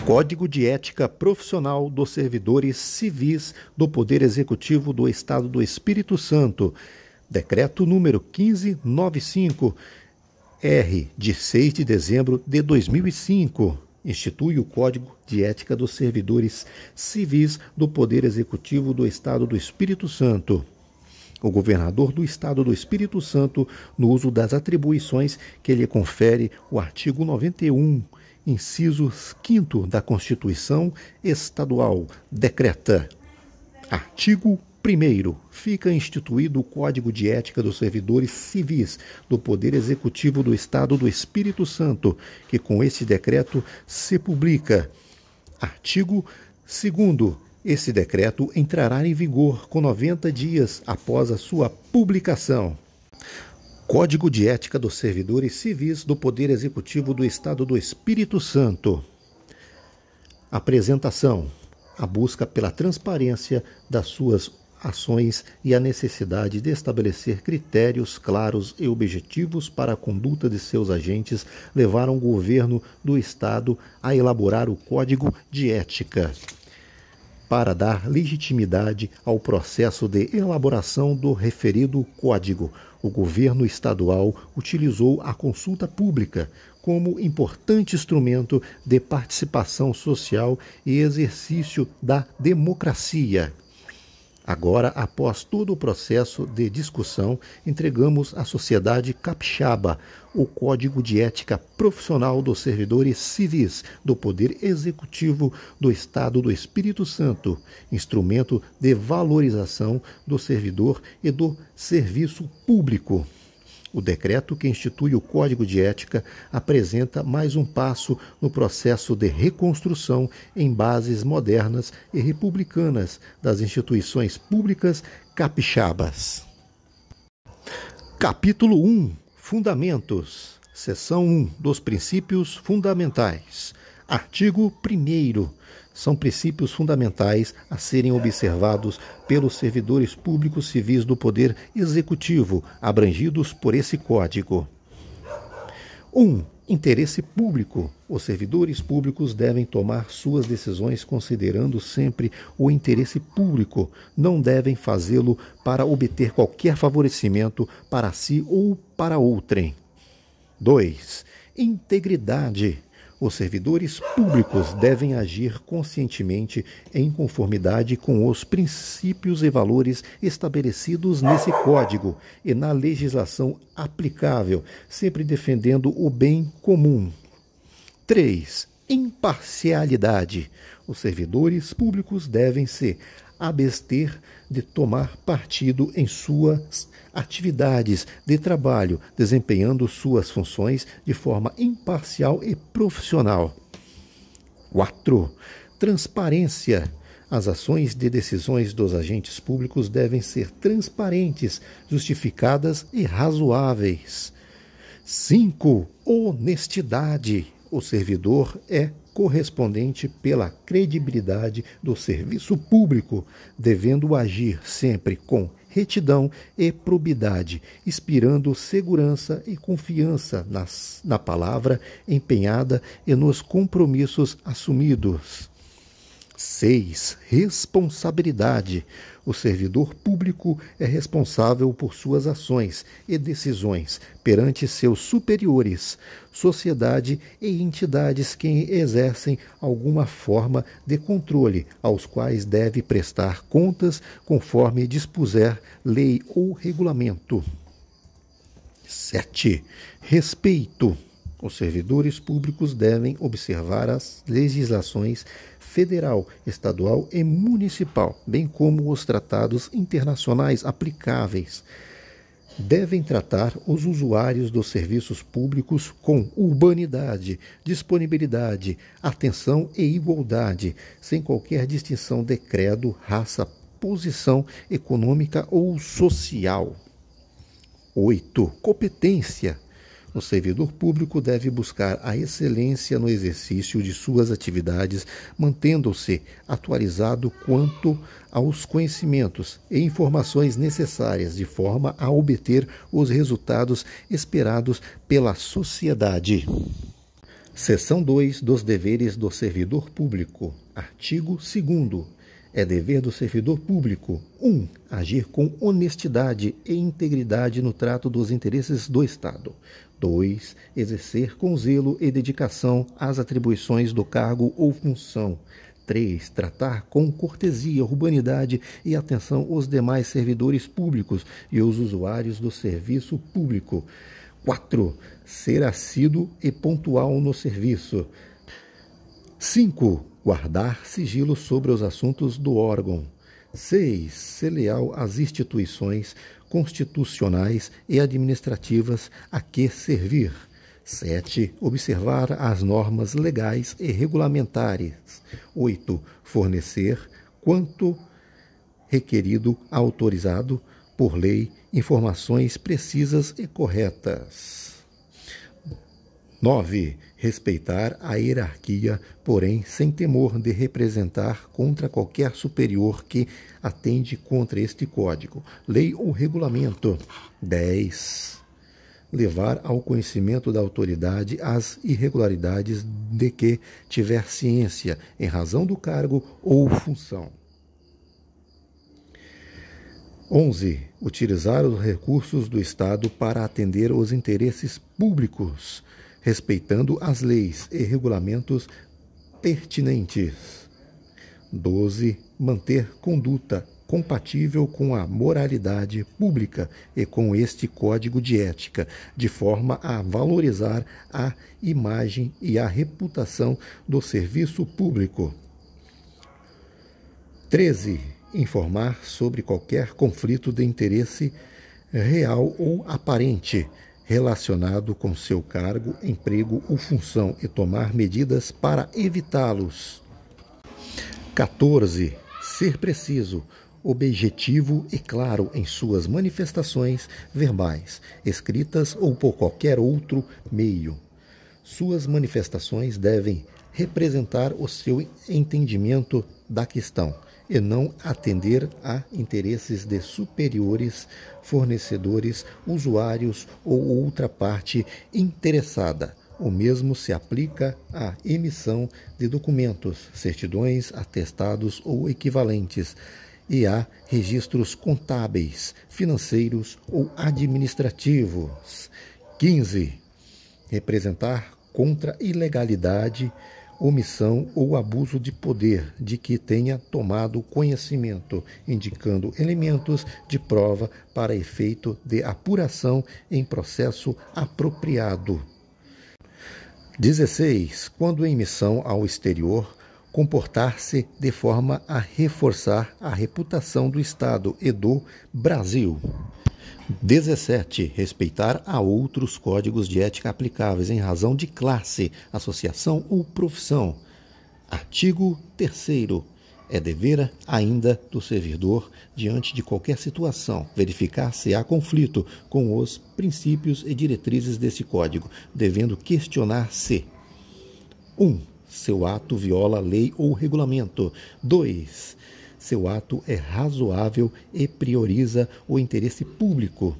Código de Ética Profissional dos Servidores Civis do Poder Executivo do Estado do Espírito Santo. Decreto número 1595, R, de 6 de dezembro de 2005. Institui o Código de Ética dos Servidores Civis do Poder Executivo do Estado do Espírito Santo. O governador do Estado do Espírito Santo, no uso das atribuições que lhe confere o artigo 91, inciso 5º da Constituição Estadual, decreta. Artigo 1º. Fica instituído o Código de Ética dos Servidores Civis do Poder Executivo do Estado do Espírito Santo, que com este decreto se publica. Artigo 2º. Esse decreto entrará em vigor com 90 dias após a sua publicação. Código de Ética dos Servidores Civis do Poder Executivo do Estado do Espírito Santo. Apresentação: a busca pela transparência das suas ações e a necessidade de estabelecer critérios claros e objetivos para a conduta de seus agentes levaram o governo do Estado a elaborar o Código de Ética. Para dar legitimidade ao processo de elaboração do referido código, o governo estadual utilizou a consulta pública como importante instrumento de participação social e exercício da democracia. Agora, após todo o processo de discussão, entregamos à sociedade capixaba o Código de Ética Profissional dos Servidores Civis do Poder Executivo do Estado do Espírito Santo, instrumento de valorização do servidor e do serviço público. O decreto que institui o Código de Ética apresenta mais um passo no processo de reconstrução em bases modernas e republicanas das instituições públicas capixabas. Capítulo 1. Fundamentos. Seção 1. Dos princípios fundamentais. Artigo 1º. São princípios fundamentais a serem observados pelos servidores públicos civis do Poder Executivo, abrangidos por esse Código. 1. Interesse público. Os servidores públicos devem tomar suas decisões considerando sempre o interesse público. Não devem fazê-lo para obter qualquer favorecimento para si ou para outrem. 2. Integridade. Os servidores públicos devem agir conscientemente em conformidade com os princípios e valores estabelecidos nesse Código e na legislação aplicável, sempre defendendo o bem comum. 3. Imparcialidade. Os servidores públicos devem se abster de tomar partido em suas atividades de trabalho, desempenhando suas funções de forma imparcial e profissional. 4. Transparência. As ações de decisões dos agentes públicos devem ser transparentes, justificadas e razoáveis. 5. Honestidade. O servidor é correspondente pela credibilidade do serviço público, devendo agir sempre com retidão e probidade, inspirando segurança e confiança na palavra empenhada e nos compromissos assumidos. 6. Responsabilidade. O servidor público é responsável por suas ações e decisões perante seus superiores, sociedade e entidades que exercem alguma forma de controle, aos quais deve prestar contas conforme dispuser lei ou regulamento. 7. Respeito. Os servidores públicos devem observar as legislações federal, estadual e municipal, bem como os tratados internacionais aplicáveis. Devem tratar os usuários dos serviços públicos com urbanidade, disponibilidade, atenção e igualdade, sem qualquer distinção de credo, raça, posição econômica ou social. 8. Competência. O servidor público deve buscar a excelência no exercício de suas atividades, mantendo-se atualizado quanto aos conhecimentos e informações necessárias, de forma a obter os resultados esperados pela sociedade. Seção 2 dos deveres do servidor público. Artigo 2º. É dever do servidor público: 1. Agir com honestidade e integridade no trato dos interesses do Estado. 2. Exercer com zelo e dedicação as atribuições do cargo ou função. 3. Tratar com cortesia, urbanidade e atenção os demais servidores públicos e os usuários do serviço público. 4. Ser assíduo e pontual no serviço. 5. Guardar sigilo sobre os assuntos do órgão. 6. Ser leal às instituições constitucionais e administrativas a que servir. 7. Observar as normas legais e regulamentares. 8. Fornecer, quanto requerido, autorizado por lei, informações precisas e corretas. 9. Respeitar a hierarquia, porém sem temor de representar contra qualquer superior que atende contra este código, lei ou regulamento. 10. Levar ao conhecimento da autoridade as irregularidades de que tiver ciência, em razão do cargo ou função. 11. Utilizar os recursos do Estado para atender os interesses públicos, respeitando as leis e regulamentos pertinentes. 12. Manter conduta compatível com a moralidade pública e com este código de ética, de forma a valorizar a imagem e a reputação do serviço público. 13. Informar sobre qualquer conflito de interesse real ou aparente relacionado com seu cargo, emprego ou função e tomar medidas para evitá-los. 14. Ser preciso, objetivo e claro em suas manifestações verbais, escritas ou por qualquer outro meio. Suas manifestações devem representar o seu entendimento da questão e não atender a interesses de superiores, fornecedores, usuários ou outra parte interessada. O mesmo se aplica à emissão de documentos, certidões, atestados ou equivalentes, e a registros contábeis, financeiros ou administrativos. 15. Representar contra ilegalidade, omissão ou abuso de poder de que tenha tomado conhecimento, indicando elementos de prova para efeito de apuração em processo apropriado. 16. Quando em missão ao exterior, comportar-se de forma a reforçar a reputação do Estado e do Brasil. 17. Respeitar a outros códigos de ética aplicáveis em razão de classe, associação ou profissão. Artigo 3º. É dever ainda do servidor, diante de qualquer situação, verificar se há conflito com os princípios e diretrizes desse código, devendo questionar se: 1. Seu ato viola lei ou regulamento. 2. Seu ato é razoável e prioriza o interesse público.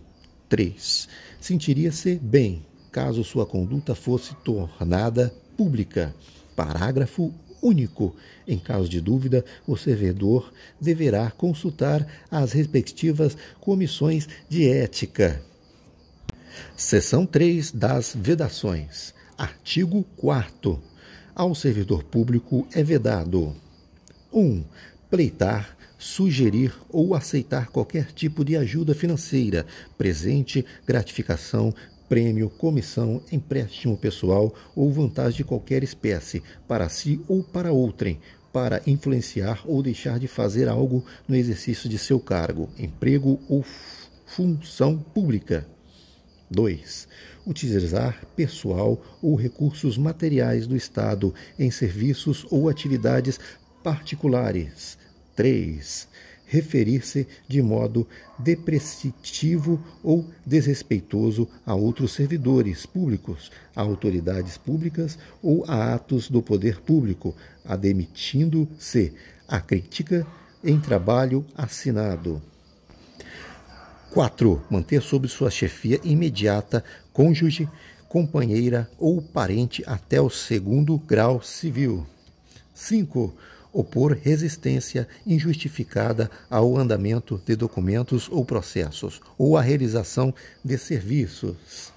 3. Sentiria-se bem caso sua conduta fosse tornada pública. Parágrafo único. Em caso de dúvida, o servidor deverá consultar as respectivas comissões de ética. Seção 3 das vedações. Artigo 4º. Ao servidor público é vedado: 1. Pleitar, sugerir ou aceitar qualquer tipo de ajuda financeira, presente, gratificação, prêmio, comissão, empréstimo pessoal ou vantagem de qualquer espécie, para si ou para outrem, para influenciar ou deixar de fazer algo no exercício de seu cargo, emprego ou função pública. 2. Utilizar pessoal ou recursos materiais do Estado em serviços ou atividades particulares. 3. referir-se de modo depreciativo ou desrespeitoso a outros servidores públicos, a autoridades públicas ou a atos do poder público, admitindo-se a crítica em trabalho assinado. 4. Manter sob sua chefia imediata cônjuge, companheira ou parente até o 2º grau civil. 5. Opor resistência injustificada ao andamento de documentos ou processos, ou à realização de serviços.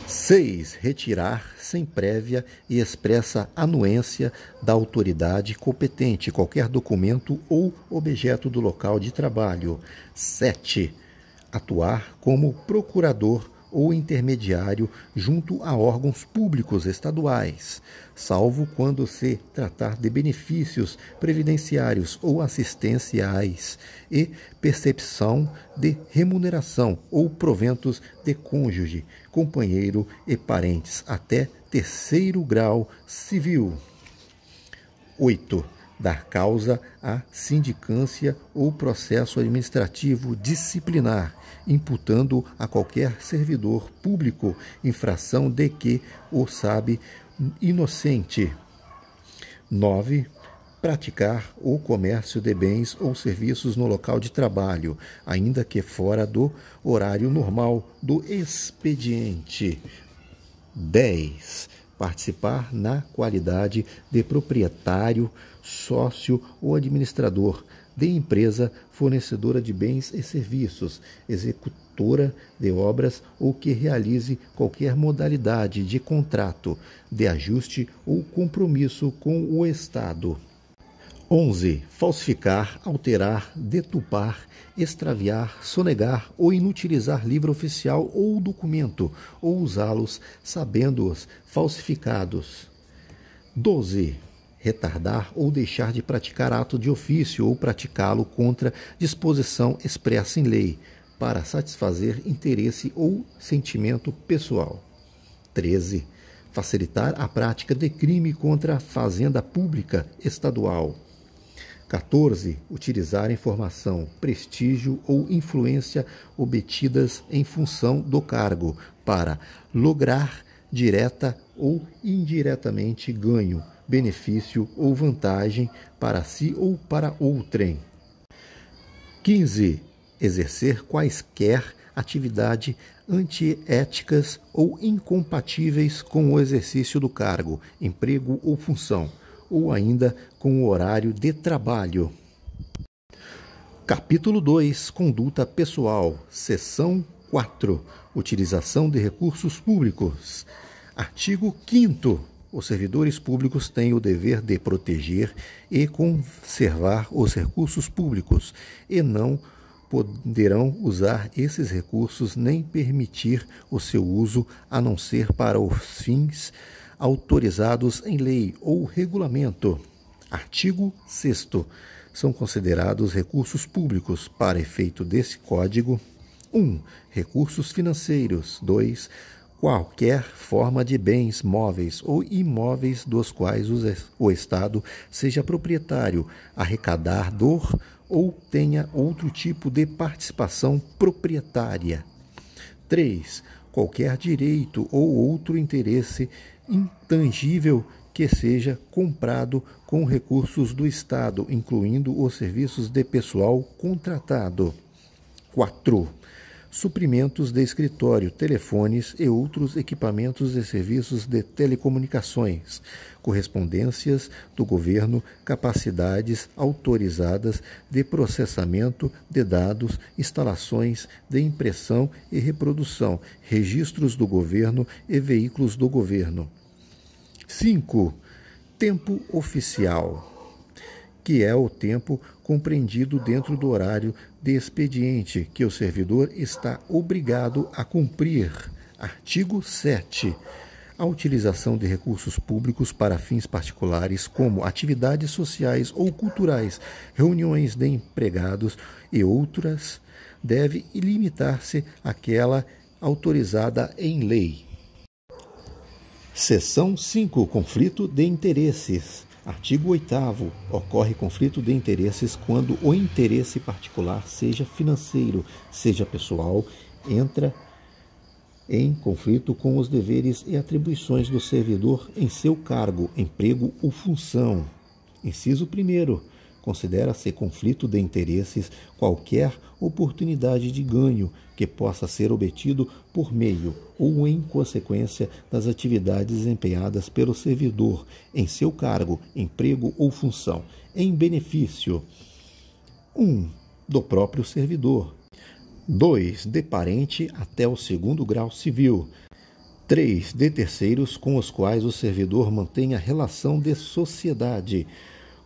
6. Retirar, sem prévia e expressa anuência da autoridade competente, qualquer documento ou objeto do local de trabalho. 7. Atuar como procurador ou intermediário junto a órgãos públicos estaduais, salvo quando se tratar de benefícios previdenciários ou assistenciais e percepção de remuneração ou proventos de cônjuge, companheiro e parentes até 3º grau civil. 8. Dar causa à sindicância ou processo administrativo disciplinar, imputando a qualquer servidor público infração de que o sabe inocente. 9. Praticar o comércio de bens ou serviços no local de trabalho, ainda que fora do horário normal do expediente. 10. Participar na qualidade de proprietário, sócio ou administrador de empresa fornecedora de bens e serviços, executora de obras ou que realize qualquer modalidade de contrato, de ajuste ou compromisso com o Estado. 11. Falsificar, alterar, deturpar, extraviar, sonegar ou inutilizar livro oficial ou documento, ou usá-los sabendo-os falsificados. 12. Retardar ou deixar de praticar ato de ofício ou praticá-lo contra disposição expressa em lei, para satisfazer interesse ou sentimento pessoal. 13. Facilitar a prática de crime contra a fazenda pública estadual. 14. Utilizar informação, prestígio ou influência obtidas em função do cargo para lograr direta ou indiretamente ganho, benefício ou vantagem para si ou para outrem. 15. Exercer quaisquer atividade antiéticas ou incompatíveis com o exercício do cargo, emprego ou função, ou ainda com o horário de trabalho. Capítulo 2. Conduta pessoal. Seção 4. Utilização de recursos públicos. Artigo 5º. Os servidores públicos têm o dever de proteger e conservar os recursos públicos e não poderão usar esses recursos nem permitir o seu uso a não ser para os fins autorizados em lei ou regulamento. Artigo 6º. São considerados recursos públicos, para efeito desse Código: 1. Recursos financeiros. 2. Qualquer forma de bens móveis ou imóveis dos quais o Estado seja proprietário, arrecadador ou tenha outro tipo de participação proprietária. 3. Qualquer direito ou outro interesse intangível que seja comprado com recursos do Estado, incluindo os serviços de pessoal contratado. 4. Suprimentos de escritório, telefones e outros equipamentos e serviços de telecomunicações, correspondências do governo, capacidades autorizadas de processamento de dados, instalações de impressão e reprodução, registros do governo e veículos do governo. 5. Tempo oficial, que é o tempo compreendido dentro do horário de expediente que o servidor está obrigado a cumprir. Artigo 7. A utilização de recursos públicos para fins particulares, como atividades sociais ou culturais, reuniões de empregados e outras, deve limitar-se àquela autorizada em lei. Seção 5. Conflito de interesses. Artigo 8º. Ocorre conflito de interesses quando o interesse particular, seja financeiro, seja pessoal, entra em conflito com os deveres e atribuições do servidor em seu cargo, emprego ou função. Inciso 1º. Considera-se conflito de interesses qualquer oportunidade de ganho que possa ser obtido por meio ou em consequência das atividades desempenhadas pelo servidor em seu cargo, emprego ou função, em benefício 1. Do próprio servidor, 2. De parente até o 2º grau civil, 3. De terceiros com os quais o servidor mantenha relação de sociedade,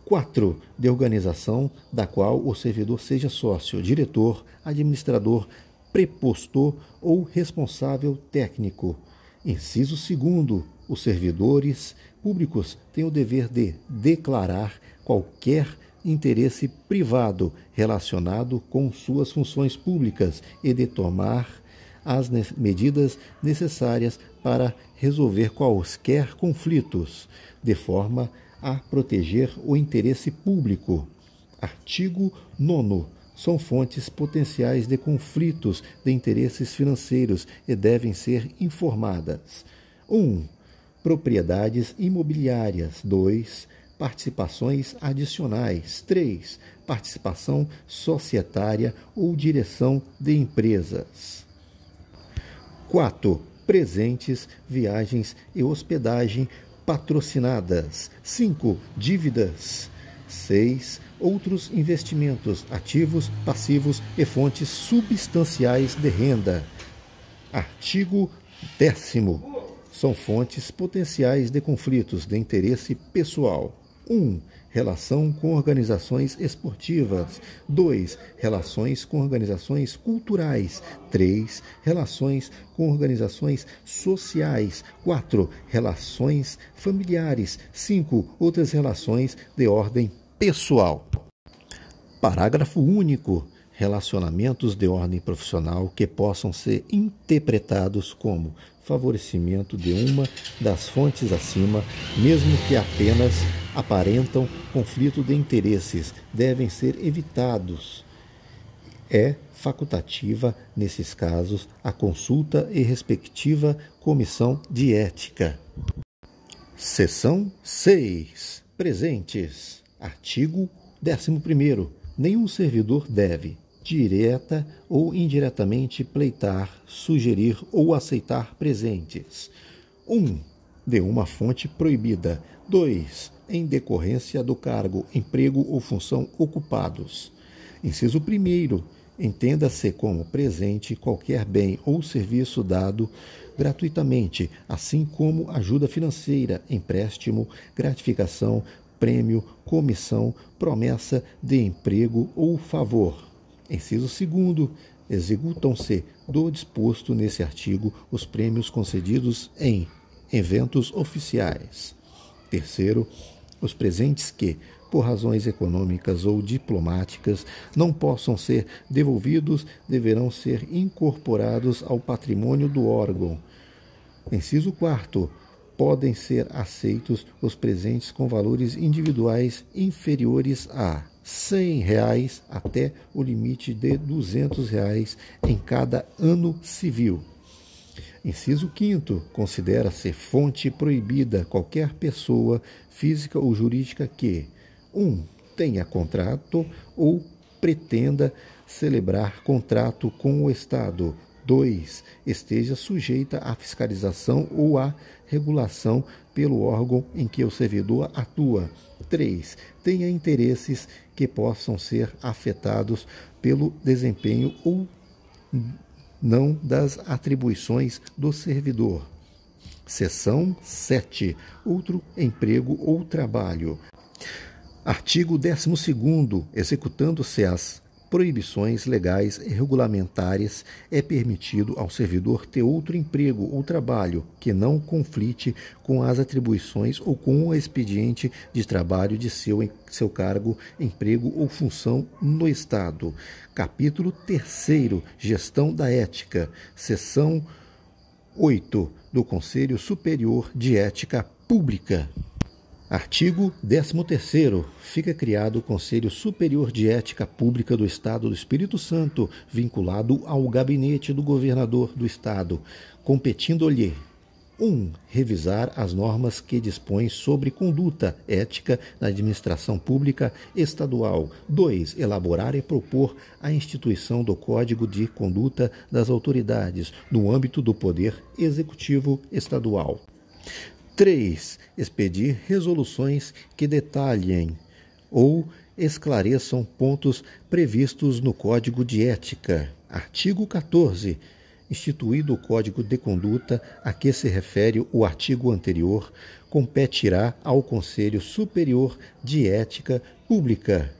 4. De organização da qual o servidor seja sócio, diretor, administrador, prepostor ou responsável técnico. Inciso 2º. Os servidores públicos têm o dever de declarar qualquer interesse privado relacionado com suas funções públicas e de tomar as medidas necessárias para resolver quaisquer conflitos, de forma a proteger o interesse público. Artigo 9º. São fontes potenciais de conflitos de interesses financeiros e devem ser informadas. 1. Propriedades imobiliárias. 2. Participações adicionais. 3. Participação societária ou direção de empresas. 4. Presentes, viagens e hospedagem patrocinadas. 5. Dívidas. 6. Outros investimentos, ativos, passivos e fontes substanciais de renda. Artigo 10º. São fontes potenciais de conflitos de interesse pessoal. 1. Relação com organizações esportivas. 2. Relações com organizações culturais. 3. Relações com organizações sociais. 4. Relações familiares. 5. Outras relações de ordem pessoal. Parágrafo único. Relacionamentos de ordem profissional que possam ser interpretados como favorecimento de uma das fontes acima, mesmo que apenas aparentam conflito de interesses, devem ser evitados. É facultativa, nesses casos, a consulta e respectiva comissão de ética. Seção 6. Presentes. Artigo 11º. Nenhum servidor deve, direta ou indiretamente, pleitar, sugerir ou aceitar presentes. 1. De uma fonte proibida. 2. Em decorrência do cargo, emprego ou função ocupados. Inciso 1º. Entenda-se como presente qualquer bem ou serviço dado gratuitamente, assim como ajuda financeira, empréstimo, gratificação, prêmio, comissão, promessa de emprego ou favor. Inciso 2º. Executam-se do disposto nesse artigo os prêmios concedidos em eventos oficiais. 3º. Os presentes que, por razões econômicas ou diplomáticas, não possam ser devolvidos deverão ser incorporados ao patrimônio do órgão. Inciso 4º. Podem ser aceitos os presentes com valores individuais inferiores a R$ 100 até o limite de R$ 200 em cada ano civil. Inciso 5º. Considera-se fonte proibida qualquer pessoa, física ou jurídica que 1. Tenha contrato ou pretenda celebrar contrato com o Estado. 2. Esteja sujeita à fiscalização ou à regulação pelo órgão em que o servidor atua. 3. Tenha interesses que possam ser afetados pelo desempenho ou não das atribuições do servidor. Seção 7. Outro emprego ou trabalho. Artigo 12º. Executando-se as proibições legais e regulamentares, é permitido ao servidor ter outro emprego ou trabalho que não conflite com as atribuições ou com o expediente de trabalho de seu cargo, emprego ou função no Estado. Capítulo 3º. Gestão da ética. Seção 8. Do Conselho Superior de Ética Pública. Artigo 13º. Fica criado o Conselho Superior de Ética Pública do Estado do Espírito Santo, vinculado ao gabinete do governador do Estado, competindo-lhe: 1. Revisar as normas que dispõem sobre conduta ética na administração pública estadual. 2. Elaborar e propor a instituição do Código de Conduta das Autoridades no âmbito do Poder Executivo Estadual. 3. Expedir resoluções que detalhem ou esclareçam pontos previstos no Código de Ética. Artigo 14. Instituído o Código de Conduta a que se refere o artigo anterior, competirá ao Conselho Superior de Ética Pública: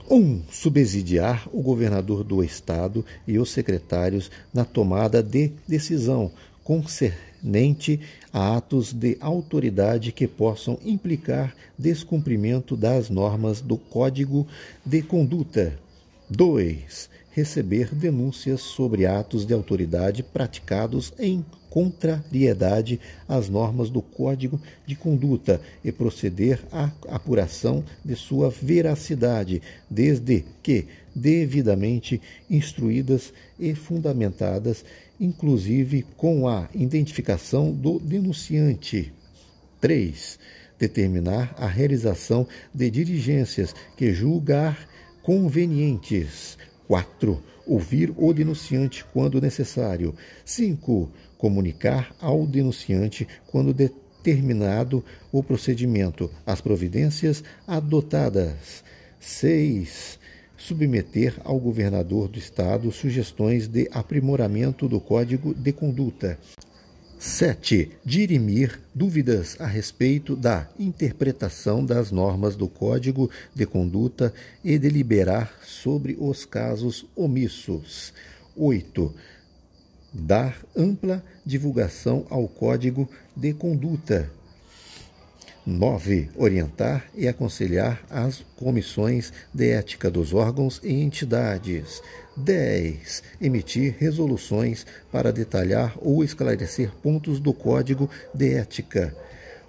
1. Subsidiar o governador do Estado e os secretários na tomada de decisão concernente a atos de autoridade que possam implicar descumprimento das normas do Código de Conduta. 2. Receber denúncias sobre atos de autoridade praticados em contrariedade às normas do Código de Conduta e proceder à apuração de sua veracidade, desde que devidamente instruídas e fundamentadas, inclusive com a identificação do denunciante. 3. Determinar a realização de diligências que julgar convenientes. 4. Ouvir o denunciante quando necessário. 5. Comunicar ao denunciante, quando determinado o procedimento, as providências adotadas. 6. Submeter ao governador do Estado sugestões de aprimoramento do Código de Conduta. 7. Dirimir dúvidas a respeito da interpretação das normas do Código de Conduta e deliberar sobre os casos omissos. 8. Dar ampla divulgação ao Código de Conduta. 9. Orientar e aconselhar as comissões de ética dos órgãos e entidades. 10. Emitir resoluções para detalhar ou esclarecer pontos do Código de Ética.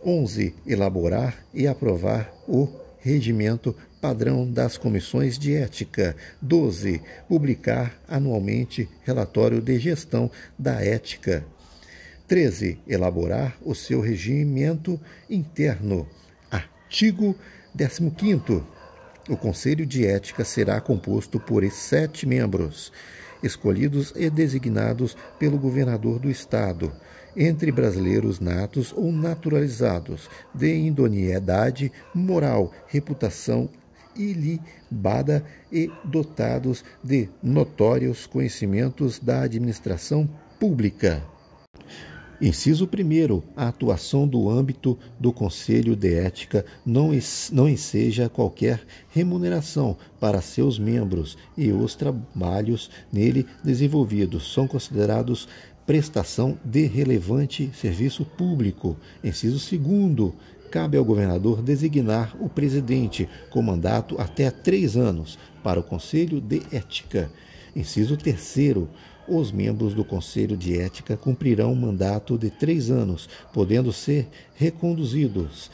11. Elaborar e aprovar o regimento padrão das comissões de ética. 12. Publicar anualmente relatório de gestão da ética. 13. Elaborar o seu regimento interno. Artigo 15º. O Conselho de Ética será composto por 7 membros, escolhidos e designados pelo governador do Estado, entre brasileiros natos ou naturalizados, de idoneidade moral, reputação ilibada e dotados de notórios conhecimentos da administração pública. Inciso 1º. A atuação do âmbito do Conselho de Ética não enseja qualquer remuneração para seus membros e os trabalhos nele desenvolvidos são considerados prestação de relevante serviço público. Inciso 2º. Cabe ao governador designar o presidente com mandato até 3 anos para o Conselho de Ética. Inciso 3º. Os membros do Conselho de Ética cumprirão um mandato de 3 anos, podendo ser reconduzidos.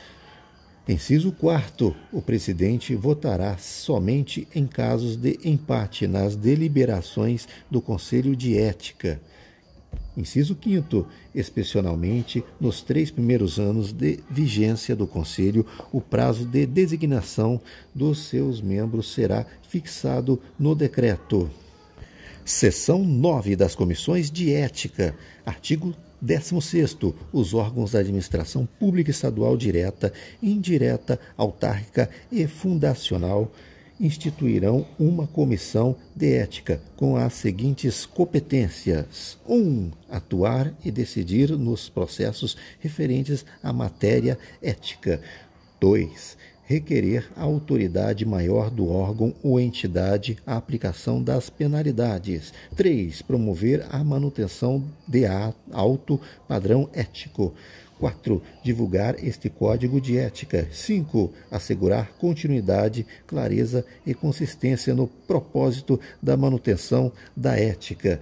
Inciso 4º. O presidente votará somente em casos de empate nas deliberações do Conselho de Ética. Inciso 5º. Excepcionalmente, nos 3 primeiros anos de vigência do Conselho, o prazo de designação dos seus membros será fixado no decreto. Seção 9 das Comissões de Ética. Artigo 16º. Os órgãos da administração pública estadual direta, indireta, autárquica e fundacional instituirão uma comissão de ética com as seguintes competências: 1. Atuar e decidir nos processos referentes à matéria ética. 2. Requerer à autoridade maior do órgão ou entidade a aplicação das penalidades. 3. Promover a manutenção de alto padrão ético. 4. Divulgar este código de ética. 5. Assegurar continuidade, clareza e consistência no propósito da manutenção da ética.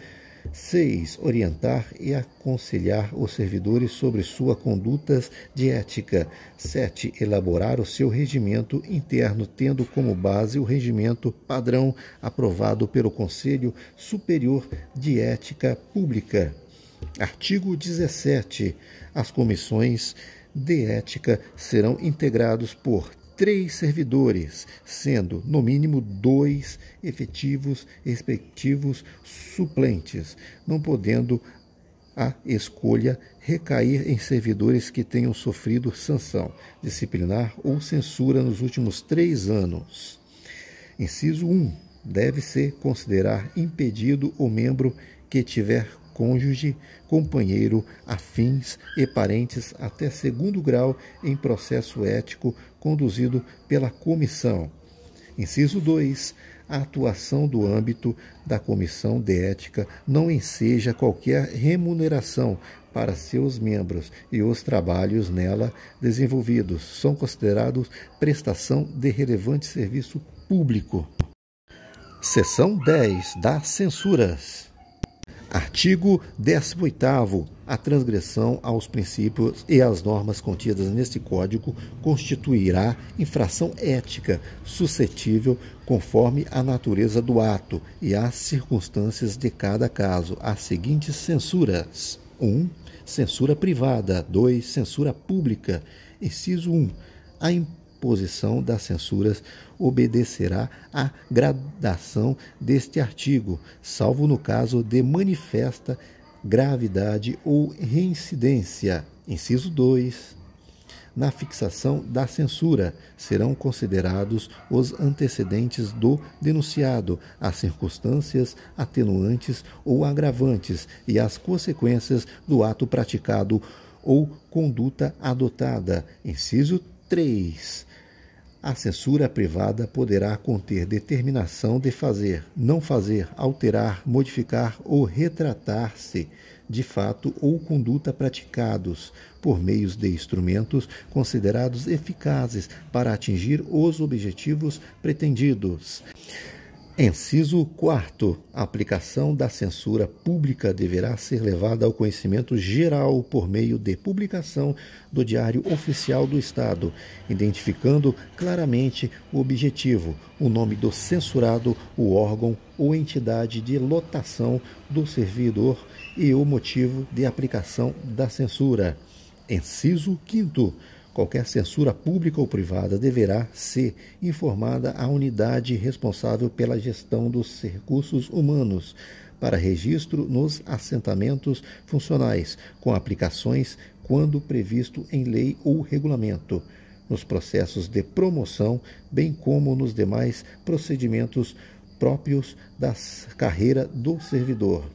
6. Orientar e aconselhar os servidores sobre suas condutas de ética. 7. Elaborar o seu regimento interno, tendo como base o regimento padrão aprovado pelo Conselho Superior de Ética Pública. Artigo 17. As comissões de ética serão integrados por 3 servidores, sendo no mínimo 2 efetivos respectivos suplentes, não podendo a escolha recair em servidores que tenham sofrido sanção disciplinar ou censura nos últimos 3 anos. Inciso 1. Deve-se considerar impedido o membro que tiver cônjuge, companheiro, afins e parentes até 2º grau em processo ético conduzido pela comissão. Inciso 2. A atuação do âmbito da comissão de ética não enseja qualquer remuneração para seus membros e os trabalhos nela desenvolvidos são considerados prestação de relevante serviço público. Seção 10 das censuras. Artigo 18º. A transgressão aos princípios e às normas contidas neste Código constituirá infração ética suscetível, conforme a natureza do ato e as circunstâncias de cada caso, as seguintes censuras. 1. Censura privada. 2. Censura pública. Inciso 1. A imposição das censuras obedecerá à gradação deste artigo, salvo no caso de manifesta gravidade ou reincidência. Inciso 2. Na fixação da censura serão considerados os antecedentes do denunciado, as circunstâncias atenuantes ou agravantes e as consequências do ato praticado ou conduta adotada. Inciso 3. A censura privada poderá conter determinação de fazer, não fazer, alterar, modificar ou retratar-se de fato ou conduta praticados por meios de instrumentos considerados eficazes para atingir os objetivos pretendidos. Inciso 4º. A aplicação da censura pública deverá ser levada ao conhecimento geral por meio de publicação do Diário Oficial do Estado, identificando claramente o objetivo, o nome do censurado, o órgão ou entidade de lotação do servidor e o motivo de aplicação da censura. Inciso 5º. Qualquer censura pública ou privada deverá ser informada à unidade responsável pela gestão dos recursos humanos para registro nos assentamentos funcionais, com aplicações quando previsto em lei ou regulamento, nos processos de promoção, bem como nos demais procedimentos próprios da carreira do servidor.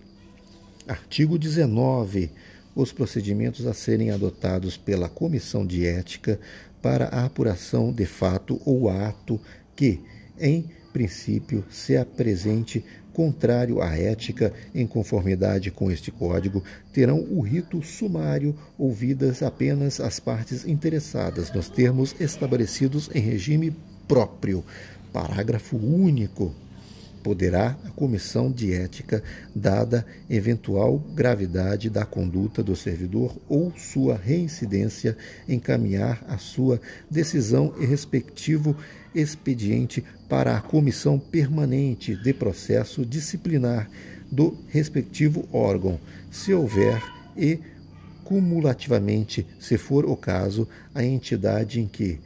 Artigo 19. Os procedimentos a serem adotados pela Comissão de Ética para a apuração de fato ou ato que, em princípio, se apresente contrário à ética em conformidade com este Código, terão o rito sumário, ouvidas apenas as partes interessadas, nos termos estabelecidos em regime próprio. Parágrafo único. Poderá a Comissão de Ética, dada eventual gravidade da conduta do servidor ou sua reincidência, encaminhar a sua decisão e respectivo expediente para a Comissão Permanente de Processo Disciplinar do respectivo órgão, se houver e, cumulativamente, se for o caso, a entidade em que,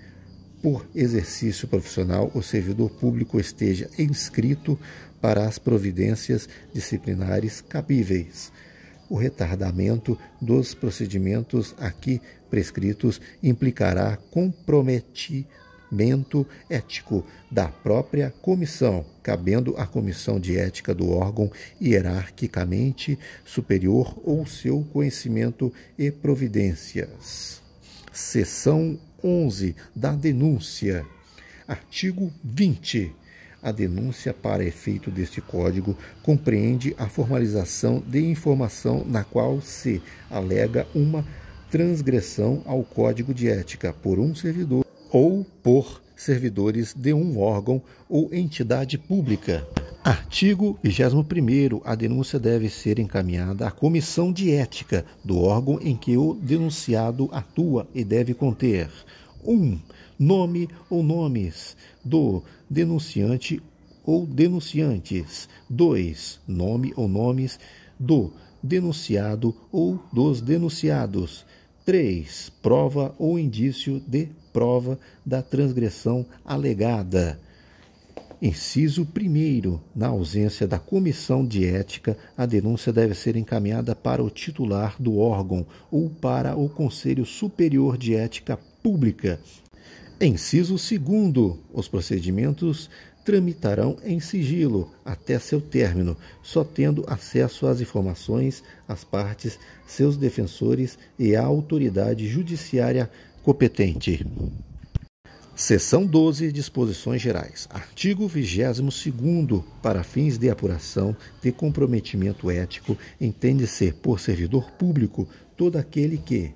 por exercício profissional, o servidor público esteja inscrito para as providências disciplinares cabíveis. O retardamento dos procedimentos aqui prescritos implicará comprometimento ético da própria comissão, cabendo à comissão de ética do órgão hierarquicamente superior ou seu conhecimento e providências. Seção 11 da denúncia. Artigo 20. A denúncia, para efeito deste Código, compreende a formalização de informação na qual se alega uma transgressão ao Código de Ética por um servidor ou por servidores de um órgão ou entidade pública. Artigo 21º. A denúncia deve ser encaminhada à comissão de ética do órgão em que o denunciado atua e deve conter 1. Nome ou nomes do denunciante ou denunciantes. 2. Nome ou nomes do denunciado ou dos denunciados. 3. Prova ou indício de prova da transgressão alegada. Inciso 1º. Na ausência da comissão de ética, a denúncia deve ser encaminhada para o titular do órgão ou para o Conselho Superior de Ética Pública. Inciso 2º. Os procedimentos tramitarão em sigilo até seu término, só tendo acesso às informações as partes, seus defensores e a autoridade judiciária competente. Seção 12. Disposições gerais. Artigo 22º. Para fins de apuração de comprometimento ético, entende-se por servidor público todo aquele que,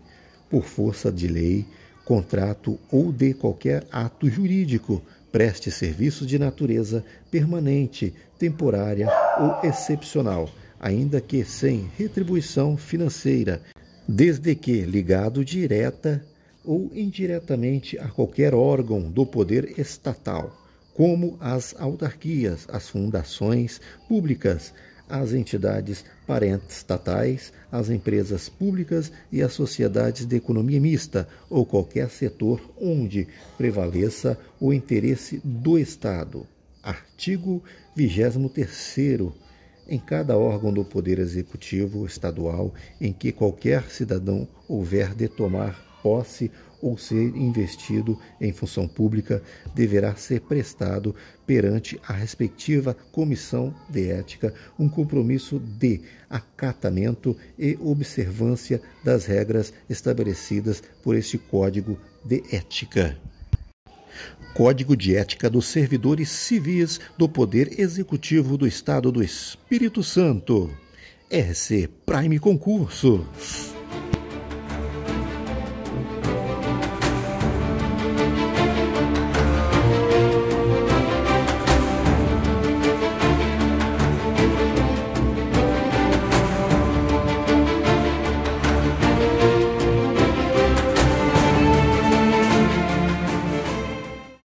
por força de lei, contrato ou de qualquer ato jurídico, preste serviços de natureza permanente, temporária ou excepcional, ainda que sem retribuição financeira, desde que ligado direta ou indiretamente a qualquer órgão do poder estatal, como as autarquias, as fundações públicas, as entidades parentatais, as empresas públicas e as sociedades de economia mista, ou qualquer setor onde prevaleça o interesse do Estado. Artigo 23º. Em cada órgão do Poder Executivo Estadual em que qualquer cidadão houver de tomar posse ou ser investido em função pública, deverá ser prestado perante a respectiva comissão de ética um compromisso de acatamento e observância das regras estabelecidas por este Código de Ética. Código de Ética dos Servidores Civis do Poder Executivo do Estado do Espírito Santo. RC Prime Concurso.